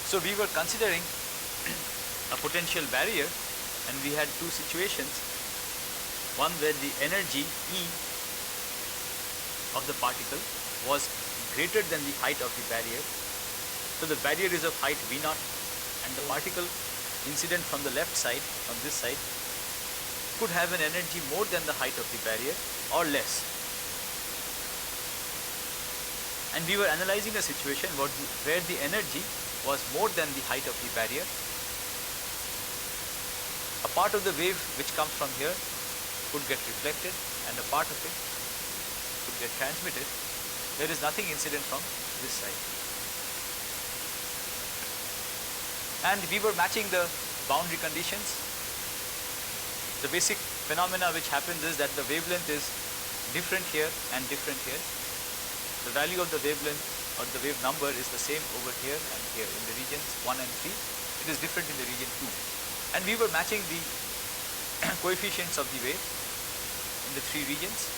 So we were considering a potential barrier, and we had two situations. One where the energy E of the particle was greater than the height of the barrier. So the barrier is of height V naught, and the particle incident from the left side, on this side, could have an energy more than the height of the barrier or less. And we were analyzing a situation where the energy was more than the height of the barrier. A part of the wave which comes from here could get reflected, and a part of it could get transmitted. There is nothing incident from this side. And we were matching the boundary conditions. The basic phenomena which happens is that the wavelength is different here and different here. The value of the wavelength or the wave number is the same over here and here in the regions 1 and 3. It is different in the region 2. And we were matching the coefficients of the wave in the 3 regions.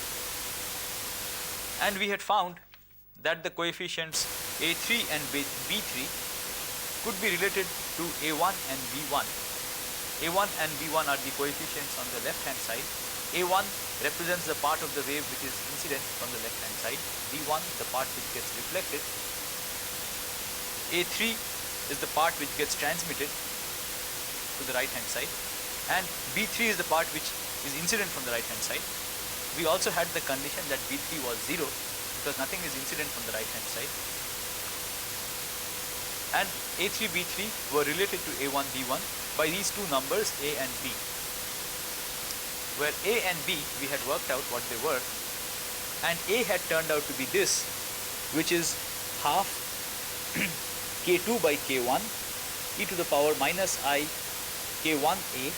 And we had found that the coefficients A3 and B3 could be related to A1 and B1. A1 and B1 are the coefficients on the left hand side. A1 represents the part of the wave which is incident from the left hand side. B1 the part which gets reflected. A3 is the part which gets transmitted to the right hand side, and B3 is the part which is incident from the right hand side. We also had the condition that B3 was 0 because nothing is incident from the right hand side. And A3, B3 were related to A1, B1 by these two numbers A and B, where A and B we had worked out what they were, and A had turned out to be this, which is half K2 by K1 e to the power minus I K1A,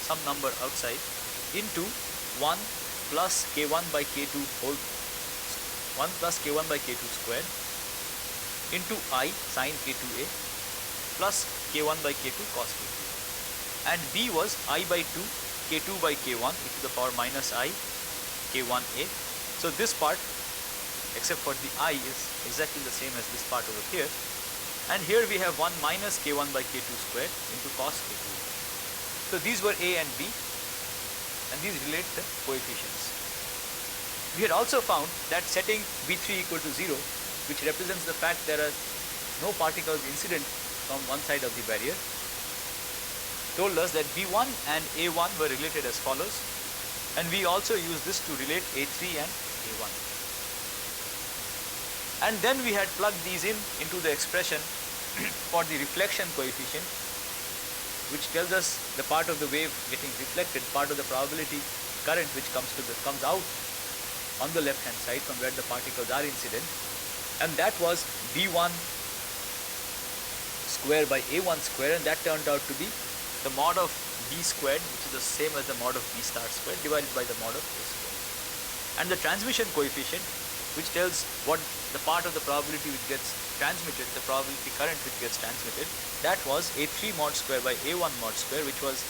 some number outside, into 1 plus K1 by K2 whole 1 plus K1 by K2 squared into I sin K2A plus K1 by K2 cos K2. And B was I by 2 K2 by K1 e to the power minus I K1A. So this part, except for the I, is exactly the same as this part over here. And here we have 1 minus K1 by K2 squared into cos K2. So these were A and B, and these relate the coefficients. We had also found that setting B3 equal to 0, which represents the fact there are no particles incident from one side of the barrier, told us that B1 and A1 were related as follows, and we also use this to relate A3 and A1. And then we had plugged these into the expression for the reflection coefficient, which tells us the part of the wave getting reflected, part of the probability current which comes out on the left hand side from where the particles are incident, and that was B1 square by A1 square, and that turned out to be the mod of B squared, which is the same as the mod of B star squared, divided by the mod of A squared. And the transmission coefficient, which tells what the part of the probability which gets transmitted, the probability current which gets transmitted, that was A3 mod square by A1 mod square, which was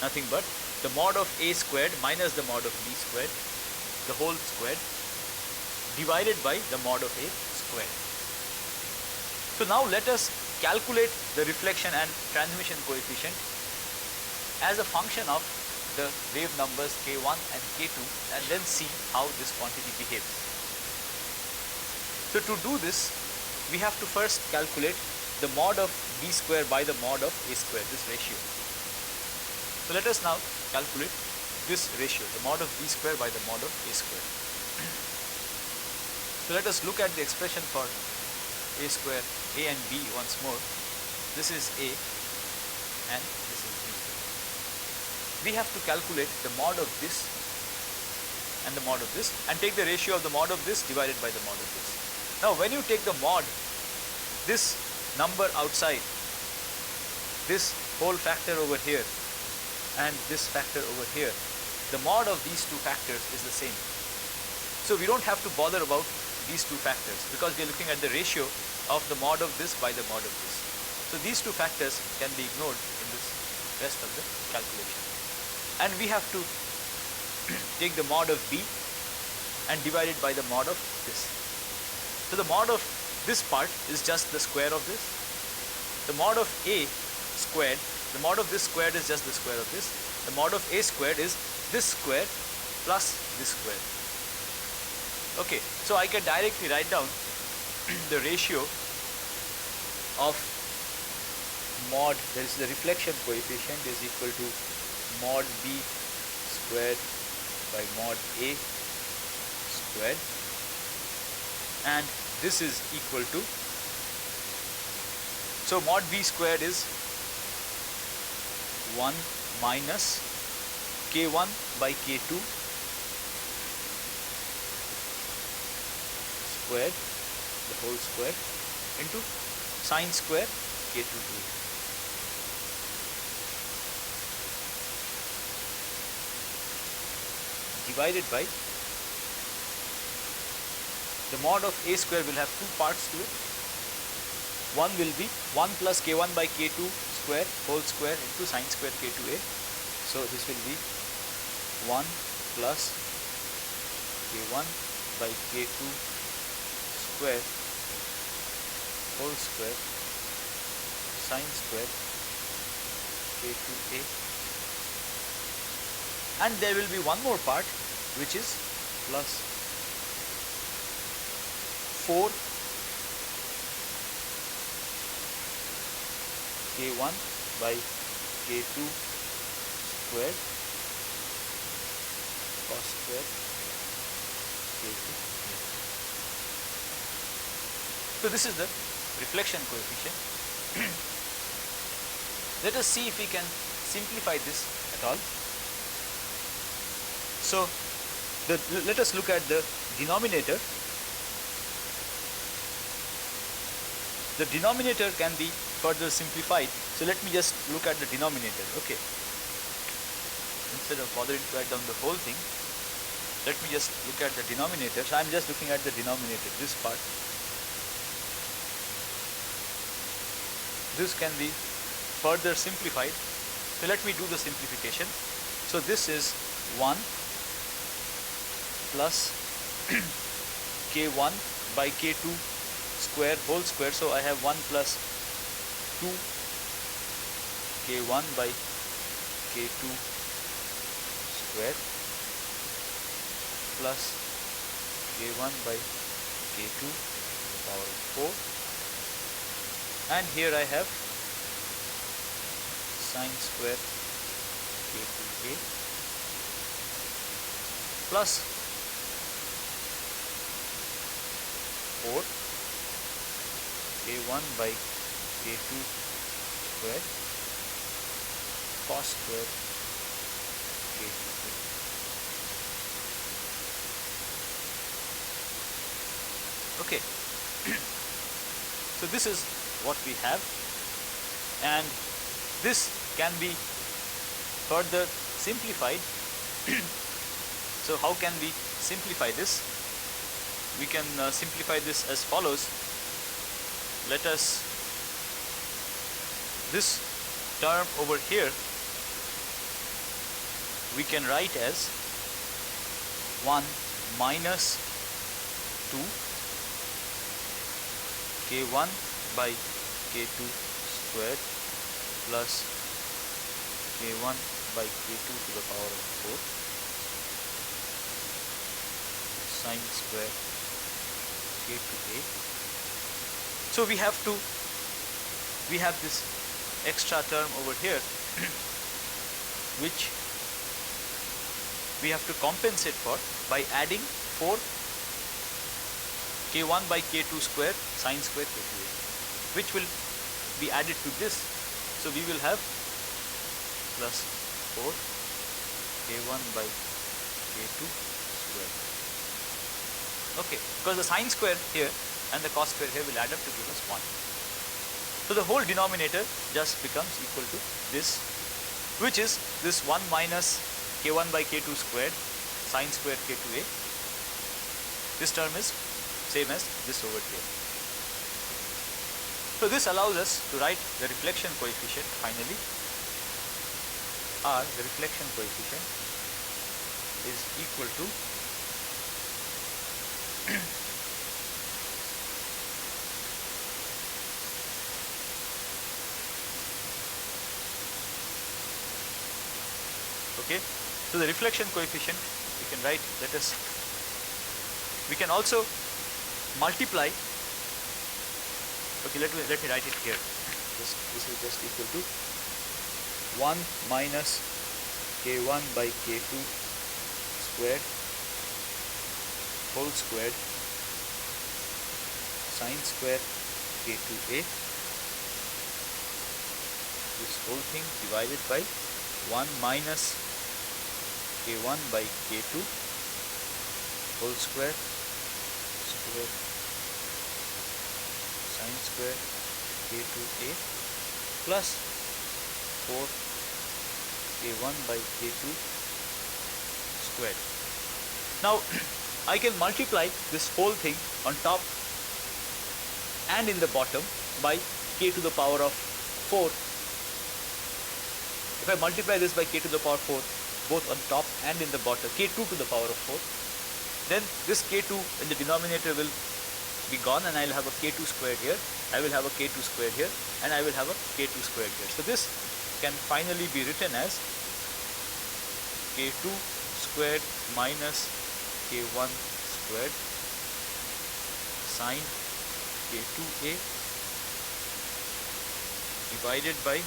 nothing but the mod of A squared minus the mod of B squared, the whole squared, divided by the mod of A squared. So now let us calculate the reflection and transmission coefficient as a function of the wave numbers K1 and K2, and then see how this quantity behaves. So to do this, we have to first calculate the mod of B square by the mod of A square, this ratio. So let us now calculate this ratio, the mod of B square by the mod of A square. So let us look at the expression for A square, A and B once more. This is A and this is B. We have to calculate the mod of this and the mod of this, and take the ratio of the mod of this divided by the mod of this. Now when you take the mod, this number outside, this whole factor over here and this factor over here, the mod of these two factors is the same. So we don't have to bother about these two factors because we are looking at the ratio of the mod of this by the mod of this. So these two factors can be ignored in this rest of the calculation. And we have to take the mod of B and divide it by the mod of this. So the mod of this part is just the square of this, the mod of A squared, the mod of this squared is just the square of this. The mod of A squared is this square plus this square. Okay, so I can directly write down the ratio of mod, there is the reflection coefficient is equal to mod B squared by mod A squared, and this is equal to, so mod B squared is 1 minus K1 by K2 squared, the whole square, into sine square K2A. Divided by the mod of A square will have two parts to it. One will be 1 plus K1 by K2 square whole square into sine square K2A. So this will be 1 plus K1 by K2 square whole square sine square K2A, and there will be one more part which is plus 4 K1 by K2 squared cos square K2. So this is the reflection coefficient. Let us see if we can simplify this at all. So let us look at the denominator. The denominator can be further simplified. So let me just look at the denominator. Okay. Instead of bothering to write down the whole thing, let me just look at the denominator. So I am just looking at the denominator, this part. This can be further simplified. So let me do the simplification. So this is 1 plus K1 by K2 square whole square. So I have 1 plus 2 K1 by K2 square plus K1 by K2 to the power of 4, and here I have sine square K2A plus 4 K1 by K2 square cos square K2A. Okay. So this is what we have, and this can be further simplified. So how can we simplify this? We can simplify this as follows. Let us, this term over here we can write as 1 minus 2 K1 by K2 squared plus K1 by K2 to the power of 4 sine square K2A. So we have this extra term over here which we have to compensate for by adding 4 K1 by K2 square sine square K2A, which will be added to this. So we will have plus 4 K1 by K2 square. Okay, because the sine square here and the cos square here will add up to give us 1. So the whole denominator just becomes equal to this, which is this 1 minus K1 by K2 squared sine square K2A. This term is same as this over here. So this allows us to write the reflection coefficient finally. The reflection coefficient is equal to Okay, so the reflection coefficient we can write, we can also multiply. Okay, let me write it here. This is just equal to 1 minus k1 by k2 squared whole squared sine square k2a, this whole thing divided by 1 minus k1 by k2 whole square sine square k2a plus 4 k1 by k2 squared. Now I can multiply this whole thing on top and in the bottom by k to the power of 4. If I multiply this by k to the power 4 both on top and in the bottom, k2 to the power of 4, then this k2 in the denominator will be gone and I will have a k2 squared here, I will have a k2 squared here, and I will have a k2 squared here. So this can finally be written as k2 squared minus k1 squared sine k2a divided by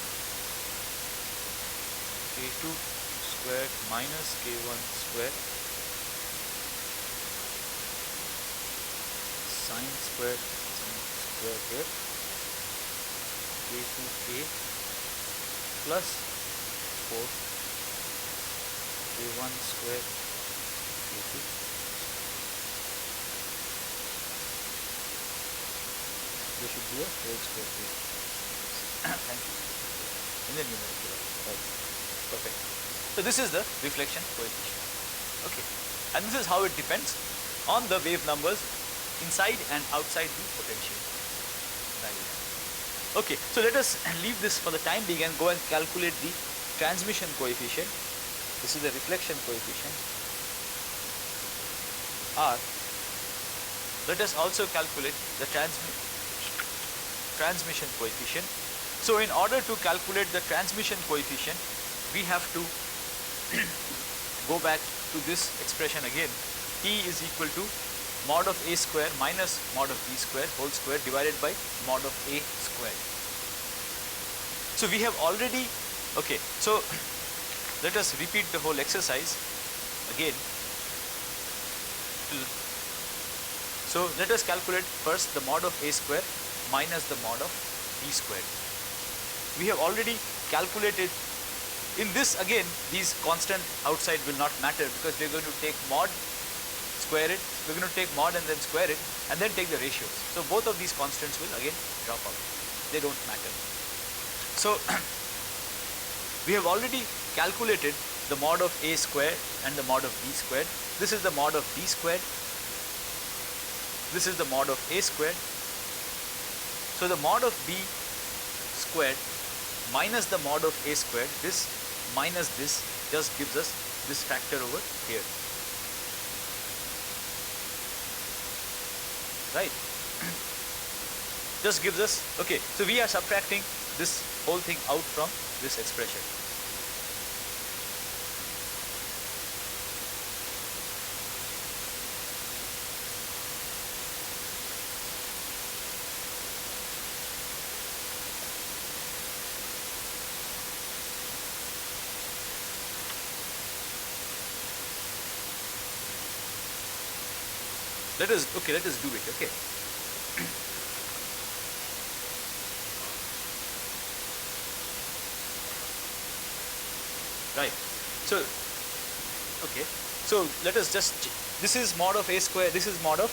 k2 squared minus k1 squared sine squared here k2a plus 4 k1 squared k2. There should be a whole square here. Thank you. And then numerical. Right. Perfect. So this is the reflection coefficient. Okay. And this is how it depends on the wave numbers inside and outside the potential value. Okay. So let us leave this for the time being and go and calculate the transmission coefficient. This is the reflection coefficient R. Let us also calculate the transmission coefficient. So in order to calculate the transmission coefficient, we have to go back to this expression again. T is equal to mod of a square minus mod of b square whole square divided by mod of a square. So we have already, okay, so let us repeat the whole exercise again. So let us calculate first the mod of a square minus the mod of b squared. We have already calculated. In this again, these constant outside will not matter because we are going to take mod, square it, we are going to take mod and then square it and then take the ratios. So both of these constants will again drop out, they don't matter. So we have already calculated the mod of a squared and the mod of b squared. This is the mod of b squared, this is the mod of a squared. So the mod of b squared minus the mod of a squared, this minus this just gives us this factor over here, right? Just gives us, okay, so we are subtracting this whole thing out from this expression. Let us do it, okay. Right. So, okay. So let us just, this is mod of a square, this is mod of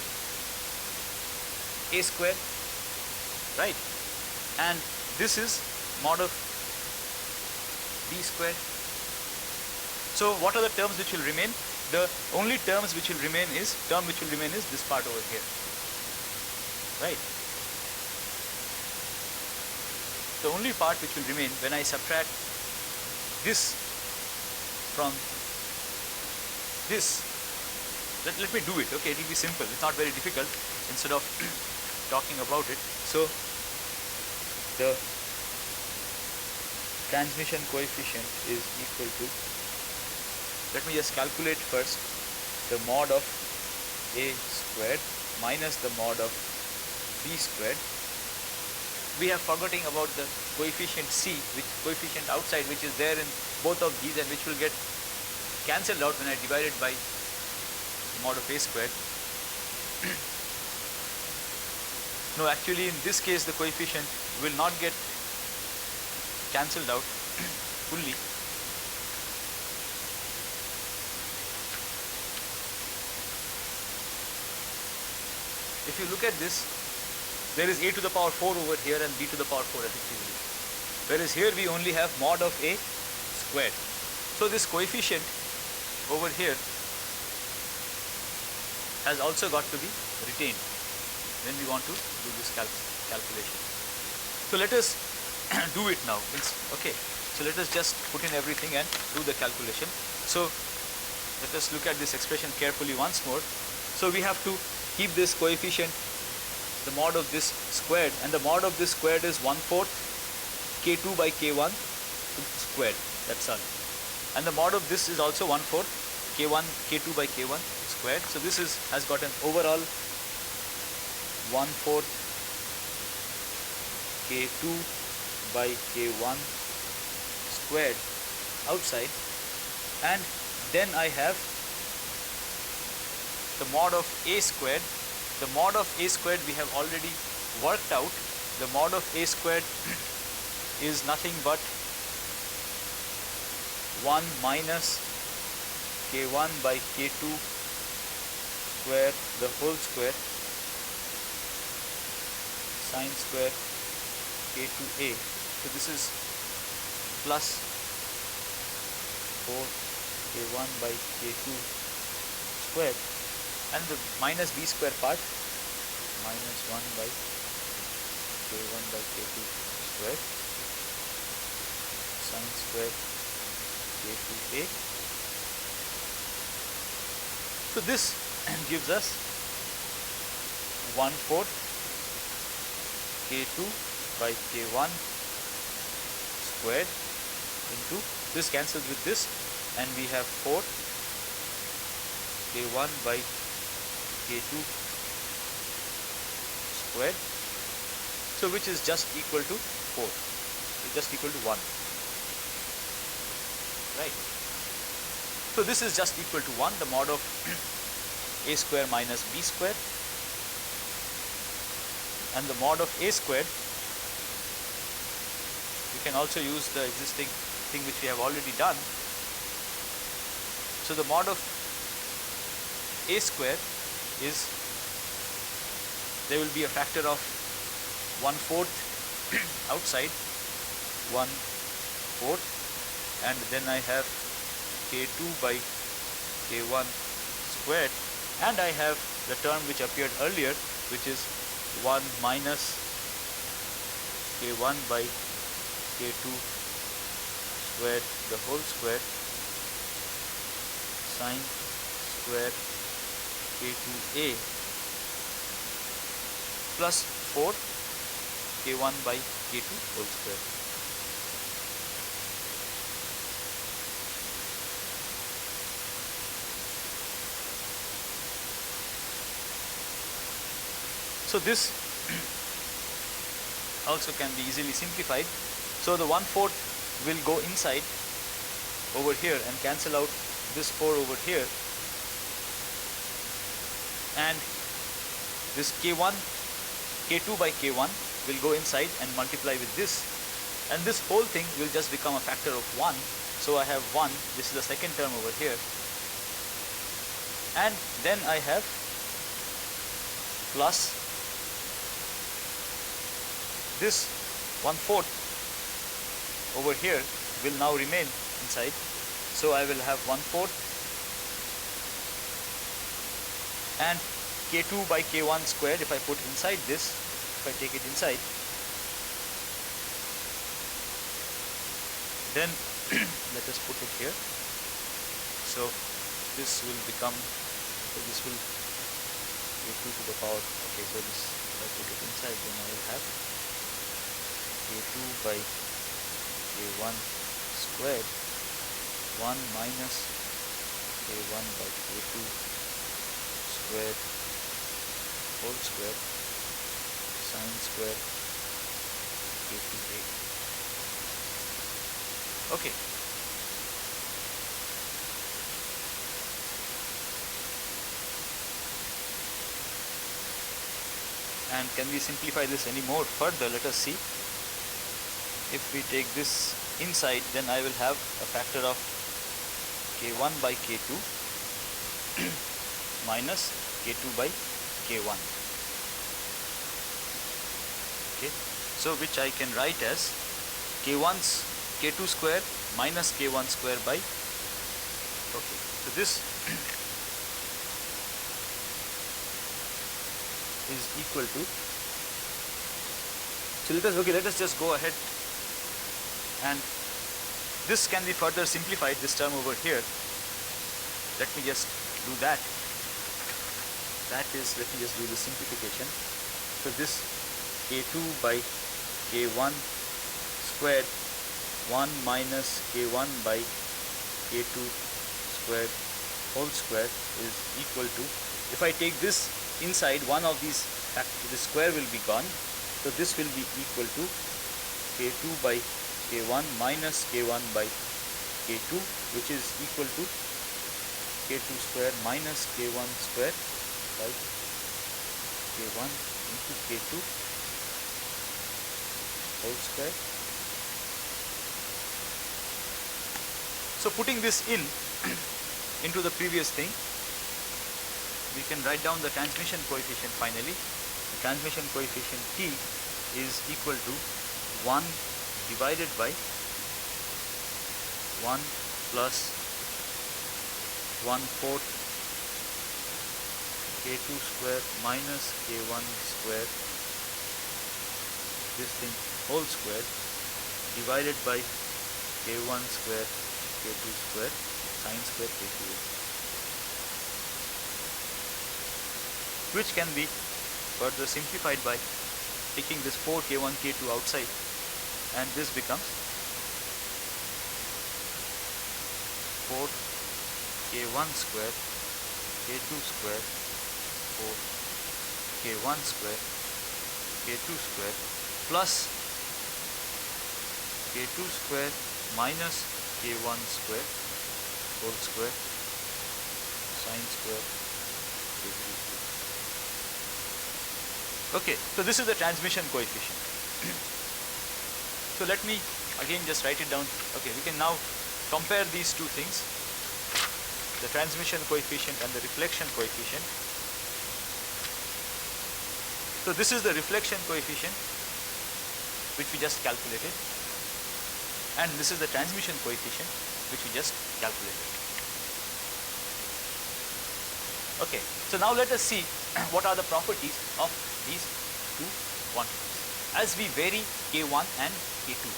a square, right? And this is mod of b square. So what are the terms which will remain? The only terms which will remain is, this part over here, right? The only part which will remain when I subtract this from this, let me do it, okay, it will be simple, it's not very difficult instead of talking about it. So the transmission coefficient is equal to let me just calculate first the mod of a squared minus the mod of b squared. We have forgetting about the coefficient c, which coefficient outside, which is there in both of these and which will get cancelled out when I divide it by the mod of a squared. No, actually in this case the coefficient will not get cancelled out fully. If you look at this, there is a to the power 4 over here and b to the power 4 effectively, whereas here we only have mod of a squared. So this coefficient over here has also got to be retained when we want to do this calculation. So let us do it now. Okay, so let us just put in everything and do the calculation. So let us look at this expression carefully once more. So we have to keep this coefficient, the mod of this squared, and the mod of this squared is 1/4 k2 by k1 squared, that's all. And the mod of this is also 1/4 k2 by k1 squared. So this has got an overall 1/4 k2 by k1 squared outside, and then I have the mod of a squared. The mod of a squared we have already worked out. The mod of a squared is nothing but 1 minus k1 by k2 square the whole square sine square k2a. So this is plus 4 k1 by k2 square, and the minus b square part minus 1 by k1 by k2 square sine square k2a. So this gives us 1/4 k2 by k1 squared into, this cancels with this, and we have 4 k1 by k2 squared, so which is just equal to 4, is just equal to 1, right. So this is just equal to 1, the mod of a square minus b square, and the mod of a squared, you can also use the existing thing which we have already done. So the mod of a square is, there will be a factor of 1/4 outside, 1/4, and then I have k2 by k1 squared, and I have the term which appeared earlier, which is 1 minus k1 by k2 squared the whole square sine square k2a plus 4 k1 by k2 whole square. So this also can be easily simplified. So the 1/4 will go inside over here and cancel out this 4 over here, and this k1 k2 by k1 will go inside and multiply with this, and this whole thing will just become a factor of 1. So I have 1, this is the second term over here, and then I have plus this 1/4 over here will now remain inside. So I will have 1/4 and k2 by k1 squared. If I put inside this, if I take it inside, then let us put it here. So this will become, so this will k2 to the power, okay, so this, if I put it inside, then I will have k2 by k1 squared 1 minus k1 by k2 square whole square sine square k2a. Okay. And can we simplify this any more further? Let us see. If we take this inside, then I will have a factor of k1 by k2 minus k2 by k1. Okay, so which I can write as k2 square minus k1 square by, okay, so this is equal to, so let us just go ahead, and this can be further simplified, this term over here. Let me just do that. That is, let me just do the simplification. So this k2 by k1 squared 1 minus k1 by k2 squared whole square is equal to, if I take this inside, one of these the square will be gone, so this will be equal to k2 by k1 minus k1 by k2, which is equal to k2 square minus k1 square by k1 into k2 whole square. So putting this in into the previous thing, we can write down the transmission coefficient finally. The transmission coefficient T is equal to 1 divided by 1 plus 1/4 k2 square minus k1 square, this thing whole square, divided by k1 square k2 square sine square k2a, which can be further simplified by taking this 4 k1 k2 outside, and this becomes 4 k1 square k2 square 4 k1 square k2 square plus k2 square minus k1 square whole square sine square k2 square. Okay, so this is the transmission coefficient. So let me again just write it down. Okay, we can now compare these two things, the transmission coefficient and the reflection coefficient. So this is the reflection coefficient which we just calculated, and this is the transmission coefficient which we just calculated. Okay, so now let us see what are the properties of these two quantities as we vary k1 and k2.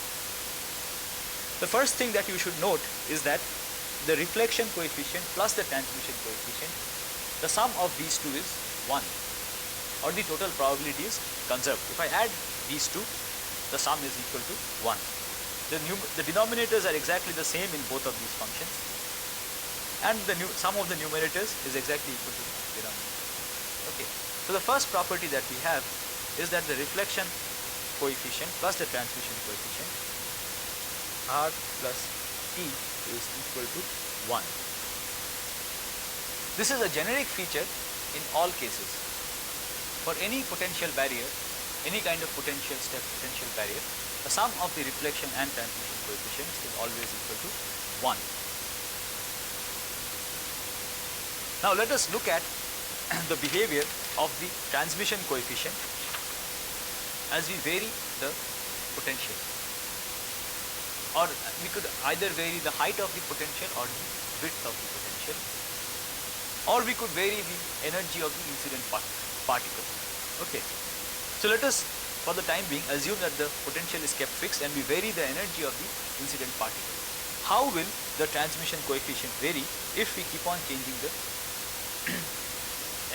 The first thing that you should note is that the reflection coefficient plus the transmission coefficient, the sum of these two is 1, or the total probability is conserved. If I add these two, the sum is equal to 1. The denominators are exactly the same in both of these functions, and the sum of the numerators is exactly equal to the denominator. Okay. So the first property that we have is that the reflection coefficient plus the transmission coefficient, R plus T, is equal to 1. This is a generic feature in all cases. For any potential barrier, any kind of potential step potential barrier, the sum of the reflection and transmission coefficients is always equal to 1. Now let us look at the behavior of the transmission coefficient as we vary the potential, or we could either vary the height of the potential or the width of the potential, or we could vary the energy of the incident particle. Okay. So let us, for the time being, assume that the potential is kept fixed and we vary the energy of the incident particle. How will the transmission coefficient vary if we keep on changing the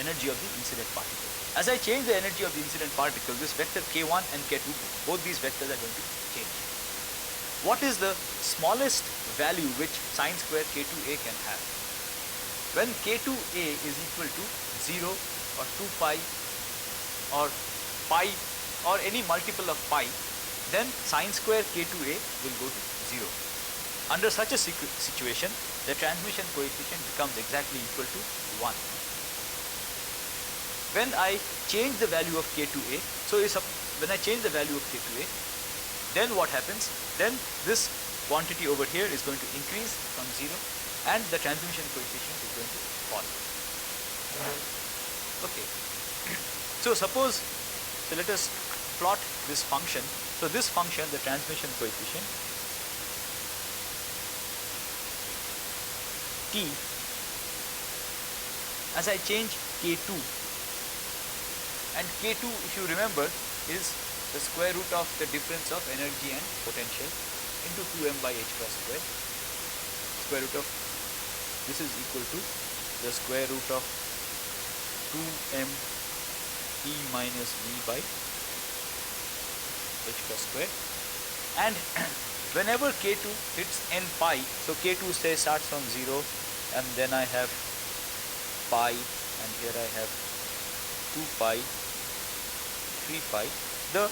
energy of the incident particle? As I change the energy of the incident particle, this vector k1 and k2, both these vectors are going to change. What is the smallest value which sine square k2a can have? when K2A is equal to 0 or 2 pi or pi or any multiple of pi, then sine square K2A will go to 0. Under such a situation, the transmission coefficient becomes exactly equal to 1. When I change the value of K2A, so when I change the value of K2A, then what happens? Then this quantity over here is going to increase from 0 and the transmission coefficient is going to fall. Okay. So suppose, so let us plot this function. So this function, the transmission coefficient, T, as I change K2, and K2, if you remember, is the square root of the difference of energy and potential into 2m by h cross square. Square root of this is equal to the square root of 2m E minus V by h cross square. And whenever K2 hits n pi, so K2 say starts from 0 and then I have pi and here I have 2 pi, 3 pi, the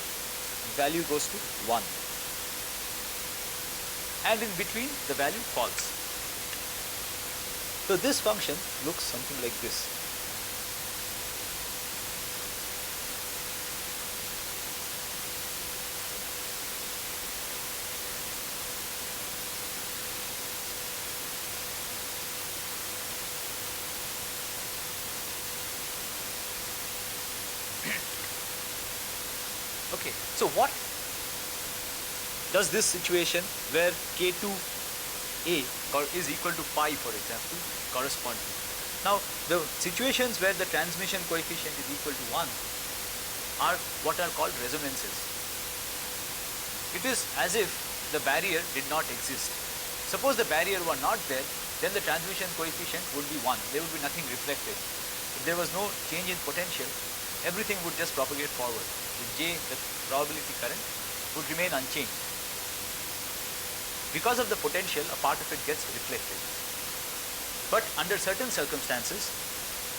value goes to 1 and in between the value falls. So this function looks something like this. Okay, so what does this situation where K2A is equal to pi, for example, correspond to? Now, the situations where the transmission coefficient is equal to 1 are what are called resonances. It is as if the barrier did not exist. Suppose the barrier were not there, then the transmission coefficient would be 1. There would be nothing reflected. If there was no change in potential, everything would just propagate forward. The J, the probability current, would remain unchanged. Because of the potential, a part of it gets reflected. But under certain circumstances,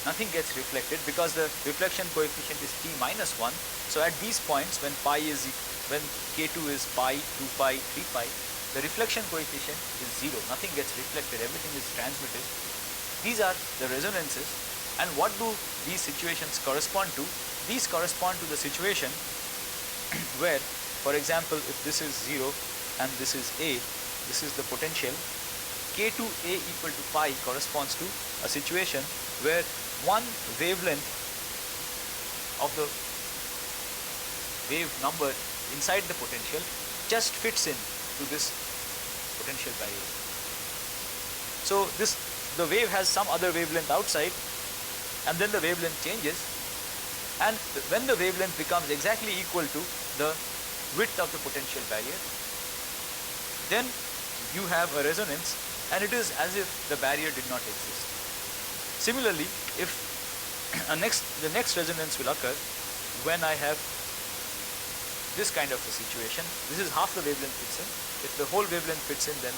nothing gets reflected because the reflection coefficient is T minus 1. So at these points, when K2 is pi, 2 pi, 3 pi, the reflection coefficient is 0. Nothing gets reflected, everything is transmitted. These are the resonances. And what do these situations correspond to? These correspond to the situation where, for example, if this is 0 and this is A, this is the potential, K2A equal to pi corresponds to a situation where one wavelength of the wave number inside the potential just fits in to this potential barrier. So the wave has some other wavelength outside and then the wavelength changes, and when the wavelength becomes exactly equal to the width of the potential barrier, then you have a resonance and it is as if the barrier did not exist. Similarly, if the next resonance will occur when I have this kind of a situation, this is half the wavelength fits in. If the whole wavelength fits in, then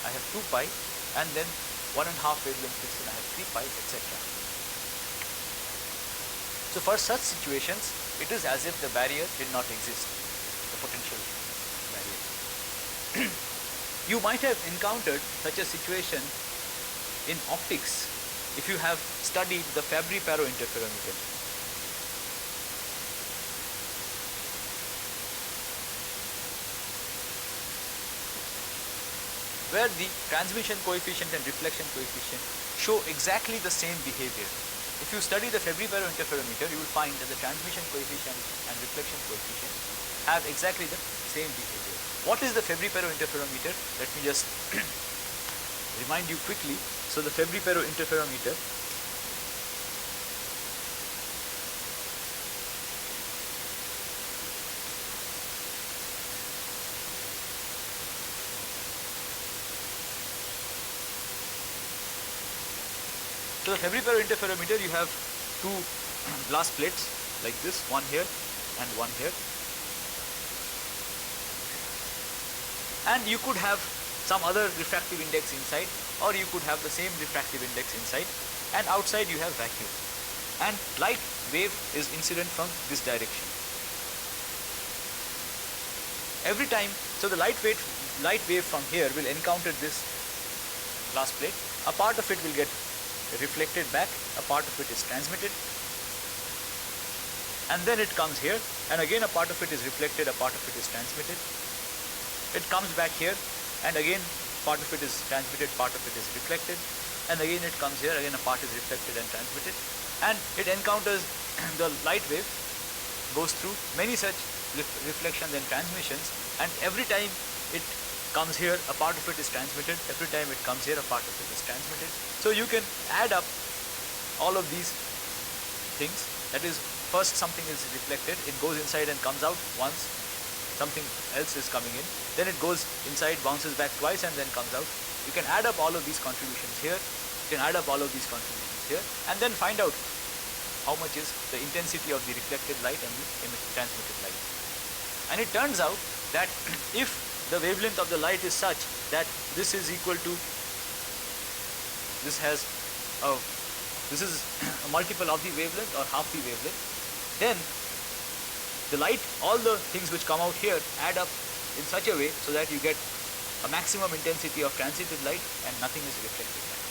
I have 2 pi, and then 1.5 wavelength fits in, I have 3 pi, etc. So for such situations, it is as if the barrier did not exist, the potential barrier. You might have encountered such a situation in optics if you have studied the Fabry-Perot interferometer. Where the transmission coefficient and reflection coefficient show exactly the same behavior. If you study the Fabry-Perot interferometer, you will find that the transmission coefficient and reflection coefficient have exactly the same behavior. What is the Fabry-Perot interferometer? Let me just remind you quickly. So the Fabry-Perot interferometer So the Fabry-Perot interferometer, you have two glass plates like this, one here and one here. And you could have some other refractive index inside, or you could have the same refractive index inside, and outside you have vacuum. And light wave is incident from this direction. Every time, so the light wave from here will encounter this glass plate. A part of it will get reflected back, a part of it is transmitted, and then it comes here, and again a part of it is reflected, a part of it is transmitted. It comes back here, and again part of it is transmitted, part of it is reflected, and again it comes here, again a part is reflected and transmitted, and it encounters the light wave, goes through many such reflections and transmissions, and every time it comes here, a part of it is transmitted, every time it comes here, a part of it is transmitted. So you can add up all of these things. That is, first something is reflected, it goes inside and comes out once, something else is coming in, then it goes inside, bounces back twice, and then comes out. You can add up all of these contributions here, you can add up all of these contributions here, and then find out how much is the intensity of the reflected light and the transmitted light. And it turns out that if the wavelength of the light is such that this is equal to, this is a multiple of the wavelength or half the wavelength, then the light, all the things which come out here add up in such a way so that you get a maximum intensity of transited light and nothing is reflected light.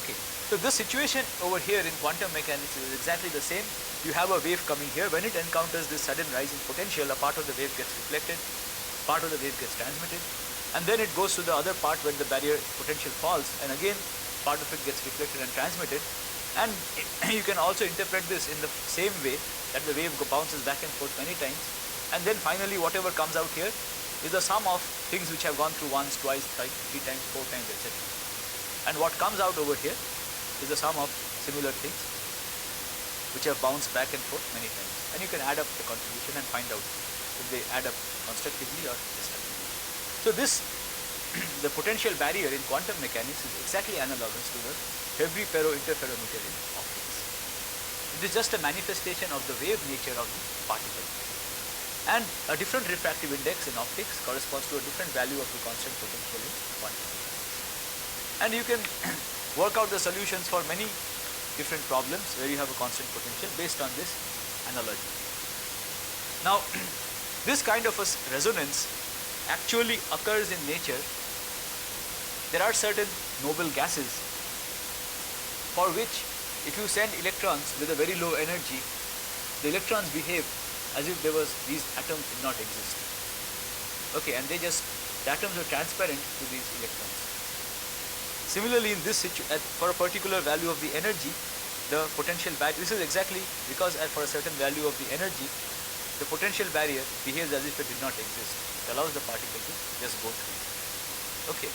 Okay, so this situation over here in quantum mechanics is exactly the same. You have a wave coming here. When it encounters this sudden rise in potential, a part of the wave gets reflected, part of the wave gets transmitted, and then it goes to the other part when the barrier potential falls, and again part of it gets reflected and transmitted. And you can also interpret this in the same way, that the wave bounces back and forth many times, and then finally whatever comes out here is the sum of things which have gone through once, twice, thrice, 3 times, 4 times, etc. And what comes out over here is the sum of similar things which have bounced back and forth many times. And you can add up the contribution and find out if they add up constructively or destructively. So this, the potential barrier in quantum mechanics is exactly analogous to the Febvre-Perot interferometer in optics. It is just a manifestation of the wave nature of the particle. And a different refractive index in optics corresponds to a different value of the constant potential in quantum mechanics. And you can work out the solutions for many different problems where you have a constant potential based on this analogy. Now, this kind of a resonance actually occurs in nature. There are certain noble gases for which if you send electrons with a very low energy, the electrons behave as if there was, these atoms did not exist. Okay, and the atoms are transparent to these electrons. Similarly, in this for a particular value of the energy, the potential barrier, this is exactly because for a certain value of the energy, the potential barrier behaves as if it did not exist. It allows the particle to just go through. Okay.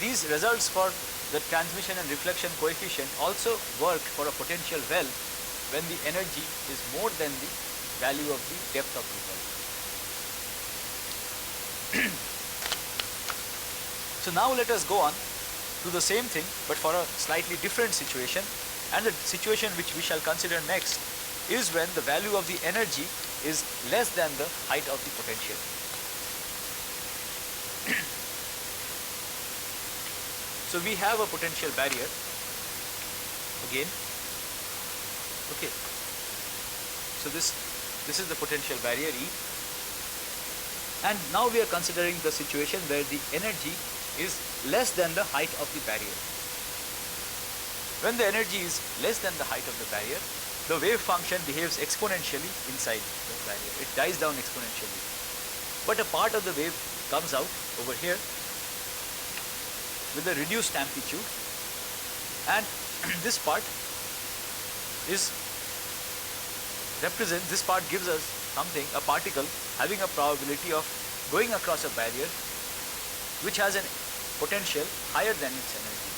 These results for the transmission and reflection coefficient also work for a potential well when the energy is more than the value of the depth of the well. So now let us go on to the same thing but for a slightly different situation, and the situation which we shall consider next is when the value of the energy is less than the height of the potential. So we have a potential barrier again. Okay. So this is the potential barrier E, and now we are considering the situation where the energy is less than the height of the barrier. When the energy is less than the height of the barrier, the wave function behaves exponentially inside the barrier. It dies down exponentially. But a part of the wave comes out over here with a reduced amplitude, and this part gives us something, a particle having a probability of going across a barrier which has a potential higher than its energy.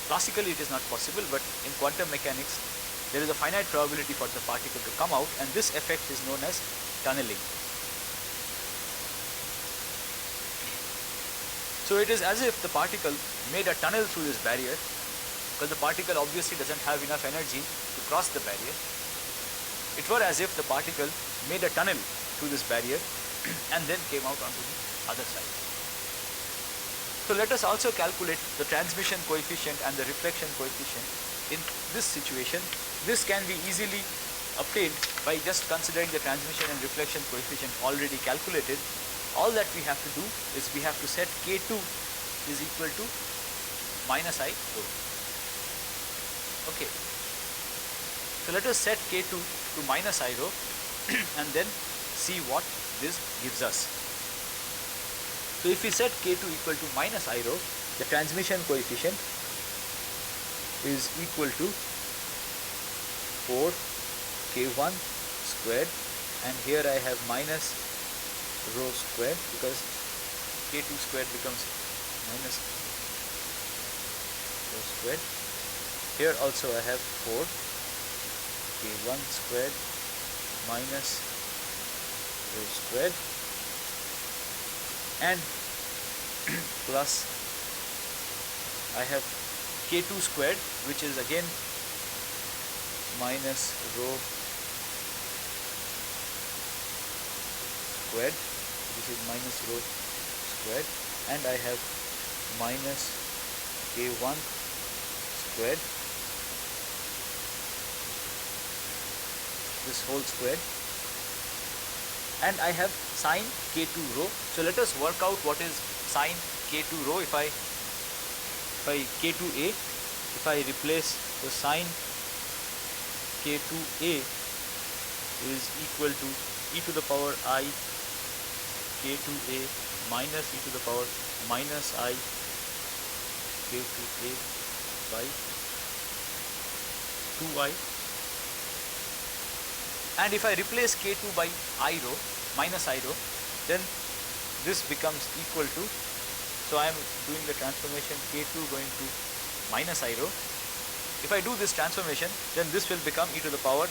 Classically it is not possible, but in quantum mechanics there is a finite probability for the particle to come out, and this effect is known as tunneling. So it is as if the particle made a tunnel through this barrier, because the particle obviously doesn't have enough energy to cross the barrier. It were as if the particle made a tunnel through this barrier, and then came out onto the other side. So let us also calculate the transmission coefficient and the reflection coefficient in this situation. This can be easily obtained by just considering the transmission and reflection coefficient already calculated. All that we have to do is we have to set K2 is equal to minus I rho. Okay. So let us set K2 to minus I rho and then see what this gives us. So if we set K2 equal to minus I rho, the transmission coefficient is equal to 4 K1 squared, and here I have minus rho squared because K2 squared becomes minus rho squared. Here also I have 4 K1 squared minus rho squared and plus I have K2 squared, which is again minus rho squared, this is minus rho squared, and I have minus K1 squared, this whole squared, and I have sine K2 rho. So let us work out what is sine K2 rho. If I K2a, if I replace the sine K2a is equal to e to the power I K2a minus e to the power minus I K2a by 2i, and if I replace K2 by I rho minus I rho, then this becomes equal to, so I am doing the transformation K2 going to minus I rho. If I do this transformation, then this will become e to the power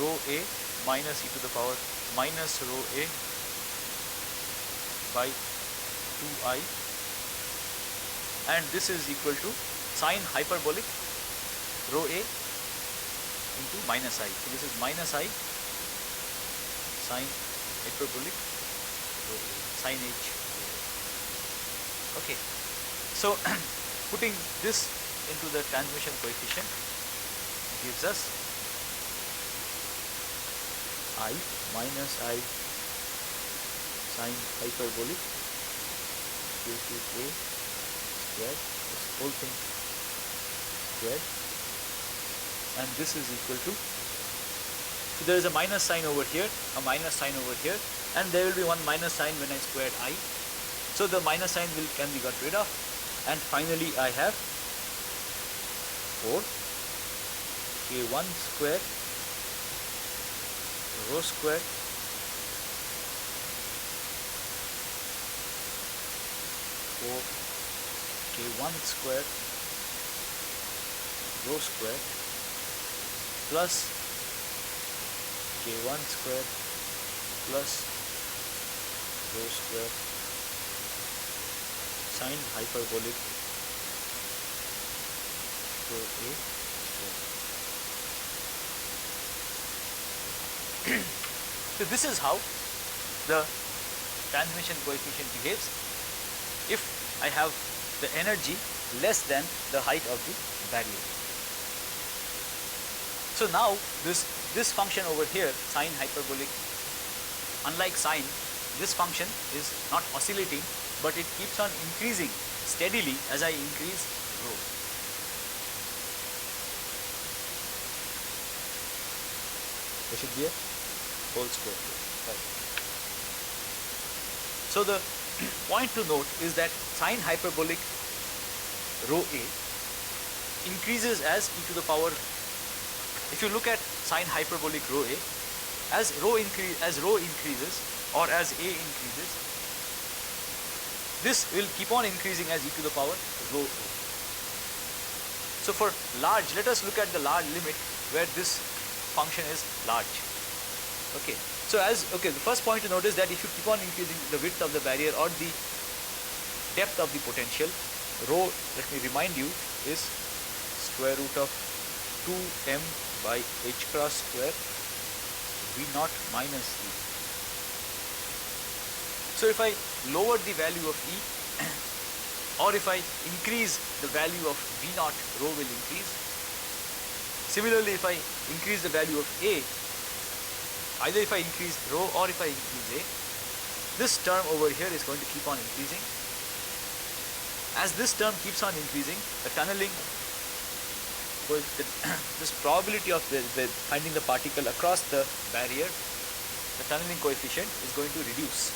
rho a minus e to the power minus rho a by 2i, and this is equal to sine hyperbolic rho a into minus I. So this is minus I sine hyperbolic rho a, sine h. Okay. So putting this into the transmission coefficient gives us I minus I sine hyperbolic K2a squared, this whole thing squared, and this is equal to, so there is a minus sign over here, a minus sign over here, and there will be one minus sign when I squared I. So the minus sign can be got rid of, and finally I have 4 K1 squared rho squared K1 squared rho squared plus K1 squared plus rho squared sine hyperbolic rho a squared. So this is how the transmission coefficient behaves if I have the energy less than the height of the barrier. So now this function over here, sine hyperbolic, unlike sine, this function is not oscillating, but it keeps on increasing steadily as I increase rho. There should be a whole square here. Right. So the point to note is that sine hyperbolic rho a increases as e to the power. If you look at sine hyperbolic rho a, as rho increases or as a increases, this will keep on increasing as e to the power rho a. So for large, let us look at the large limit where this function is large. Okay. So the first point to note is that if you keep on increasing the width of the barrier or the depth of the potential, rho, let me remind you, is square root of 2m by h cross square v naught minus e. So if I lower the value of E or if I increase the value of V naught, rho will increase. Similarly, if I increase the value of A, either if I increase rho or if I increase A, this term over here is going to keep on increasing. As this term keeps on increasing, the tunneling, this probability of finding the particle across the barrier, the tunneling coefficient is going to reduce.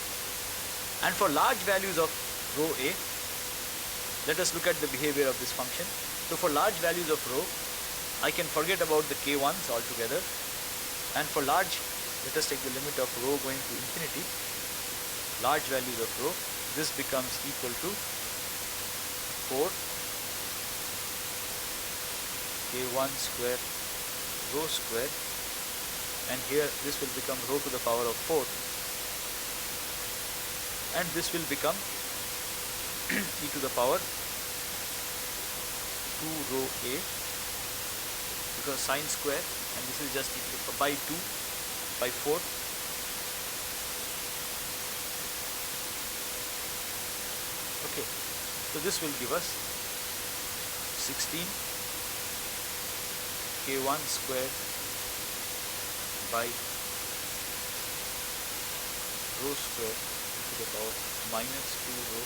And for large values of rho A, let us look at the behavior of this function. So for large values of rho, I can forget about the k1s altogether, and for large, let us take the limit of rho going to infinity, large values of rho, this becomes equal to 4 k1 square rho square, and here this will become rho to the power of 4, and this will become e to the power 2 rho A, because sine square, and this is just equal to by 2 by 4. Okay, so this will give us 16 k1 square by rho square to the power minus 2 rho.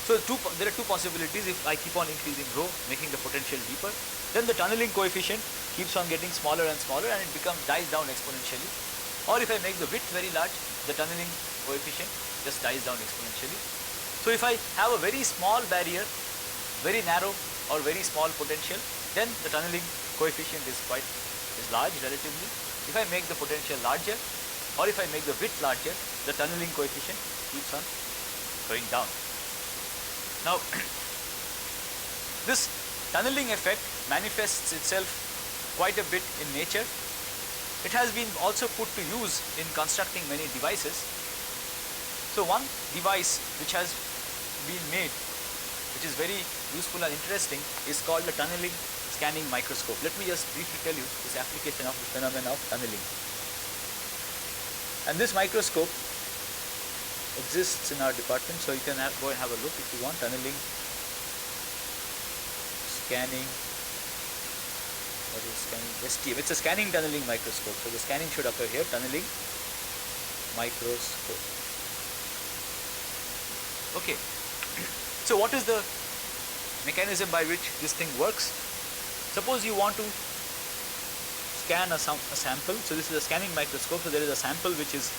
So there are two possibilities. If I keep on increasing rho, making the potential deeper, then the tunneling coefficient keeps on getting smaller and smaller, and it dies down exponentially. Or if I make the width very large, the tunneling coefficient just dies down exponentially. So if I have a very small barrier, very narrow or very small potential, then the tunneling coefficient is large relatively. If I make the potential larger, or if I make the width larger, the tunneling coefficient keeps on going down. Now, this tunneling effect manifests itself quite a bit in nature. It has been also put to use in constructing many devices. So one device which has been made, which is very useful and interesting, is called the tunneling scanning microscope. Let me just briefly tell you this application of the phenomenon of tunneling. And this microscope exists in our department, so you can go and have a look if you want. Tunneling scanning, what is scanning? STM. It's a scanning tunneling microscope. So the scanning should occur here. Tunneling microscope. Okay. So what is the mechanism by which this thing works? Suppose you want to scan a sample. So this is a scanning microscope. So there is a sample which is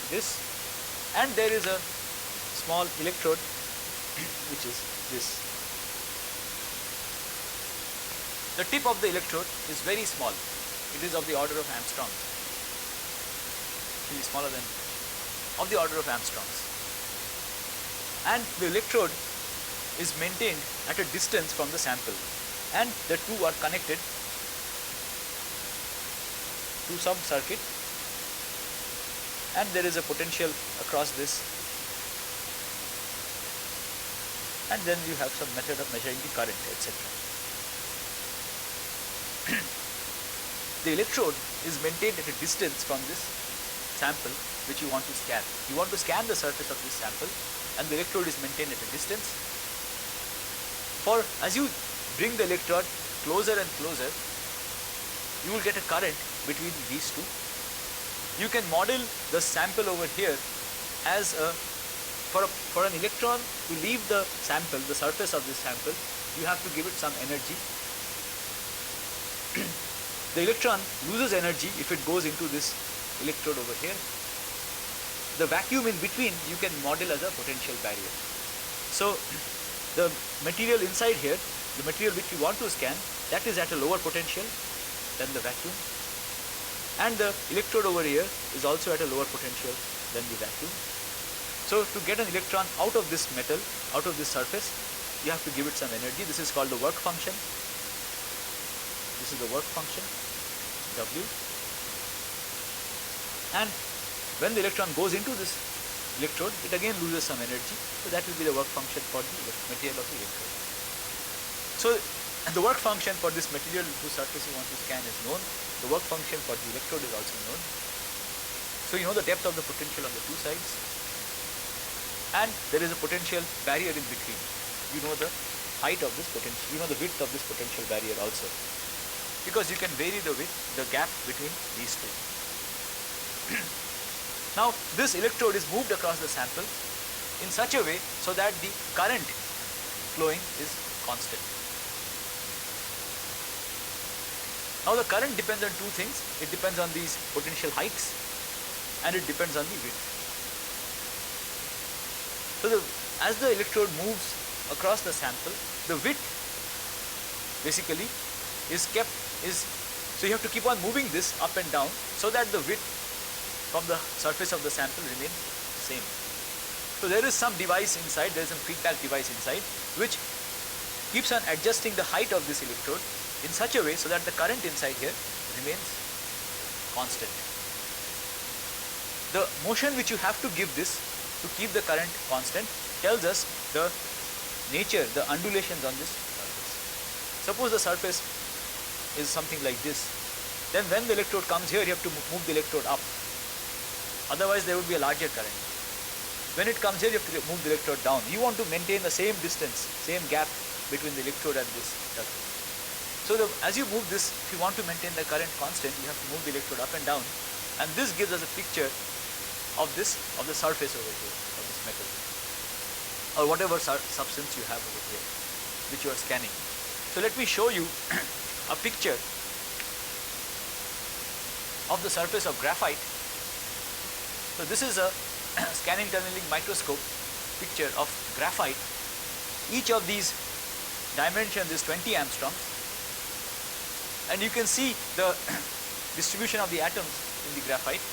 this, and there is a small electrode which is this. The tip of the electrode is very small. It is of the order of angstroms, actually smaller than, of the order of angstroms. And the electrode is maintained at a distance from the sample, and the two are connected to some circuit, and there is a potential across this, and then you have some method of measuring the current, etc. The electrode is maintained at a distance from this sample which you want to scan. You want to scan the surface of this sample, and the electrode is maintained at a distance. For as you bring the electrode closer and closer, you will get a current between these two. You can model the sample over here as for an electron to leave the sample, the surface of this sample, you have to give it some energy. The electron loses energy if it goes into this electrode over here. The vacuum in between you can model as a potential barrier. So the material inside here, the material which you want to scan, that is at a lower potential than the vacuum, and the electrode over here is also at a lower potential than the vacuum. So to get an electron out of this metal, out of this surface, you have to give it some energy. This is called the work function. This is the work function, W. And when the electron goes into this electrode, it again loses some energy. So that will be the work function for the material of the electrode. So And the work function for this material whose surface you want to scan is known. The work function for the electrode is also known. So you know the depth of the potential on the two sides, and there is a potential barrier in between. You know the height of this potential, you know the width of this potential barrier also, because you can vary the width, the gap between these two. Now this electrode is moved across the sample in such a way so that the current flowing is constant. Now the current depends on two things. It depends on these potential heights and it depends on the width. So as the electrode moves across the sample, the width basically so you have to keep on moving this up and down so that the width from the surface of the sample remains same. So there is some device inside, there is some feedback device inside which keeps on adjusting the height of this electrode in such a way so that the current inside here remains constant. The motion which you have to give this to keep the current constant tells us the nature, the undulations on this surface. Suppose the surface is something like this, then when the electrode comes here you have to move the electrode up, otherwise there would be a larger current. When it comes here you have to move the electrode down. You want to maintain the same distance, same gap between the electrode and this surface. So as you move this, if you want to maintain the current constant, you have to move the electrode up and down, and this gives us a picture of the surface over here, of this metal, or whatever substance you have over here, which you are scanning. So let me show you a picture of the surface of graphite. So this is a scanning tunneling microscope picture of graphite. Each of these dimensions is 20 angstroms, and you can see the distribution of the atoms in the graphite.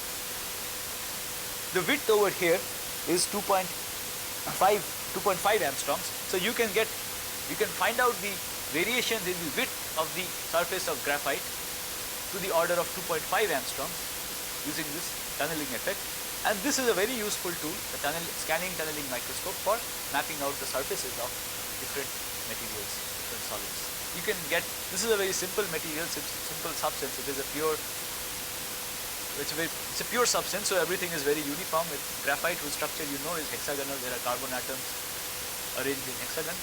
The width over here is 2.5 angstroms. So you can find out the variations in the width of the surface of graphite to the order of 2.5 angstroms using this tunneling effect. And this is a very useful tool, the scanning tunneling microscope, for mapping out the surfaces of different materials, different solids. You can get, this is a very simple material, simple substance. It is a pure, it's a pure substance, so everything is very uniform. With graphite, whose structure you know is hexagonal, there are carbon atoms arranged in hexagons.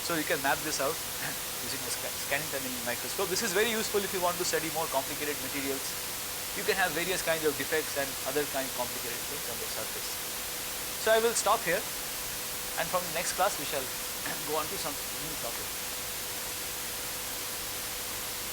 So you can map this out using the scanning tunneling microscope. This is very useful if you want to study more complicated materials. You can have various kinds of defects and other kind of complicated things on the surface. So I will stop here, and from the next class we shall go on to some new topics.